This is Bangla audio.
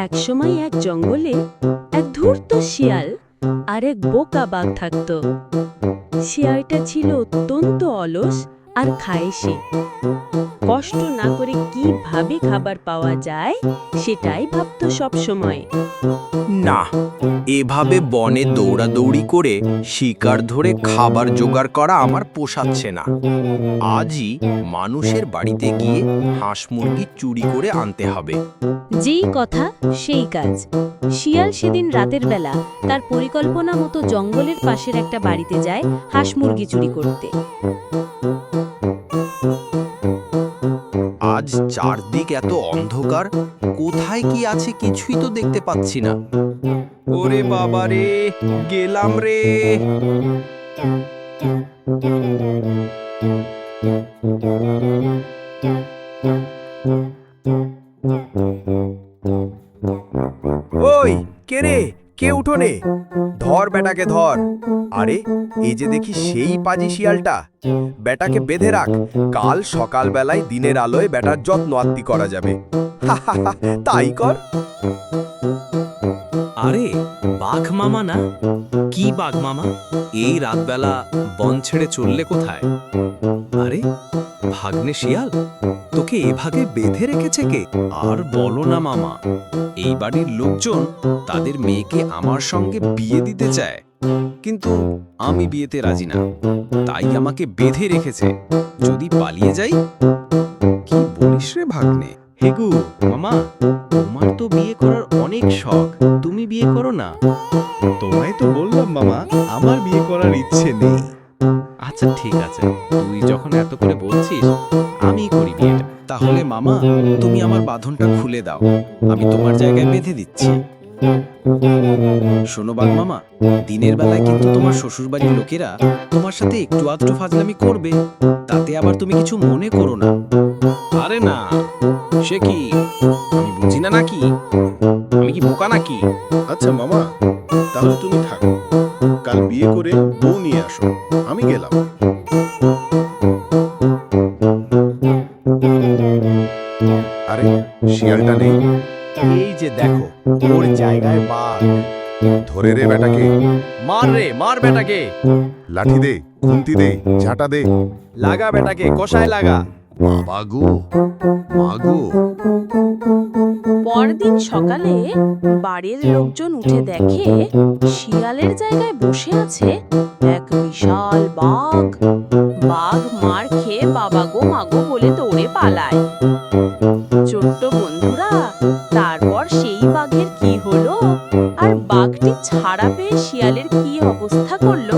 একসময় এক জঙ্গলে এক ধূর্ত শিয়াল আর এক বোকা বাঘ থাকত। শিয়ালটা ছিল অত্যন্ত অলস আর খায়েশি। কষ্ট না করে কিভাবে খাবার পাওয়া যায় সেটাই ভাবত সব সময়। না, এভাবে বনে দৌড়াদৌড়ি করে শিকার ধরে খাবার জোগাড় করা আমার পোষাচ্ছে না। আজই মানুষের বাড়িতে গিয়ে হাঁস মুরগি চুরি করে আনতে হবে। যেই কথা সেই কাজ। শিয়াল সেদিন রাতের বেলা তার পরিকল্পনা মতো জঙ্গলের পাশের একটা বাড়িতে যায় হাঁস মুরগি চুরি করতে। আজ চারদিক এত অন্ধকার, কোথায় কি আছে কিছুই তো দেখতে পাচ্ছি না। ওরে বাবা রে, গেলাম রে। ওই কে রে, কে উঠোনে? ধর বেটাকে ধর। আরে এই যে দেখি সেই পাজি শিয়ালটা। বেটাকে বেঁধে রাখ, কাল সকালবেলায় দিনের আলোয় বেটার যত্ন আত্তি করা যাবে। তাই কর। আরে বাঘ মামা না? কি বাঘ মামা, এই রাতবেলা বন ছেড়ে চললে কোথায়? আরে ভাগ্নে শিয়াল, তোকে এভাবে বেঁধে রেখেছে কে? আর বলো না মামা, এই বাড়ির লোকজন তাদের মেয়েকে আমার সঙ্গে বিয়ে দিতে চায়, কিন্তু আমি বিয়েতে রাজি না, তাই আমাকে বেঁধে রেখেছে। যদি পালিয়ে যাই। কি বলিস রে ভাগ্নে? হেগু মামা, তোমার তো বিয়ে করার অনেক শখ, তুমি বিয়ে করো না। তোমায় তো বললাম মামা, আমার বিয়ে করার ইচ্ছে নেই। আচ্ছা ঠিক আছে, তুই যখন এত করে বলছিস আমি করি বিয়েটা। তাহলে মামা, তুমি আমার বাঁধনটা খুলে দাও, আমি তোমার জায়গায় বেঁধে দিচ্ছি। শোনো বাঘ মামা, দিনের বেলায় কিন্তু তোমার শ্বশুরবাড়ির লোকেরা তোমার সাথে একটু আধটু ফাজলামি করবে, তাতে আবার তুমি কিছু মনে করো না। আরে না, সে কি, আমি বুঝি না নাকি? আমি কি বোকা নাকি? আচ্ছা মামা, তাহলে তুমি থাকো, কাল বিয়ে করে বউ নিয়ে আসো, আমি গেলাম। আরে শিয়ালটা নেই। এই যে দেখো, ওর জায়গায় বাঘ। ধরে রে বেটাকে, মার রে, মার বেটাকে। লাঠি দে, খুন্তি দে, ঝাঁটা দে। লাগা বেটাকে, কষায় লাগা। বাবা গো, মা গো। পরদিন সকালে বাড়ির লোকজন উঠে দেখে শিয়ালের জায়গায় বসে আছে এক বিশাল বাঘ। বাঘ মার খেয়ে বাবা গো মাগো বলে দৌড়ে পালায়। ছোট্ট বন্ধুরা, তারপর সেই বাঘের কি হলো আর বাঘটি ছাড়া পেয়ে শিয়ালের কি অবস্থা করলো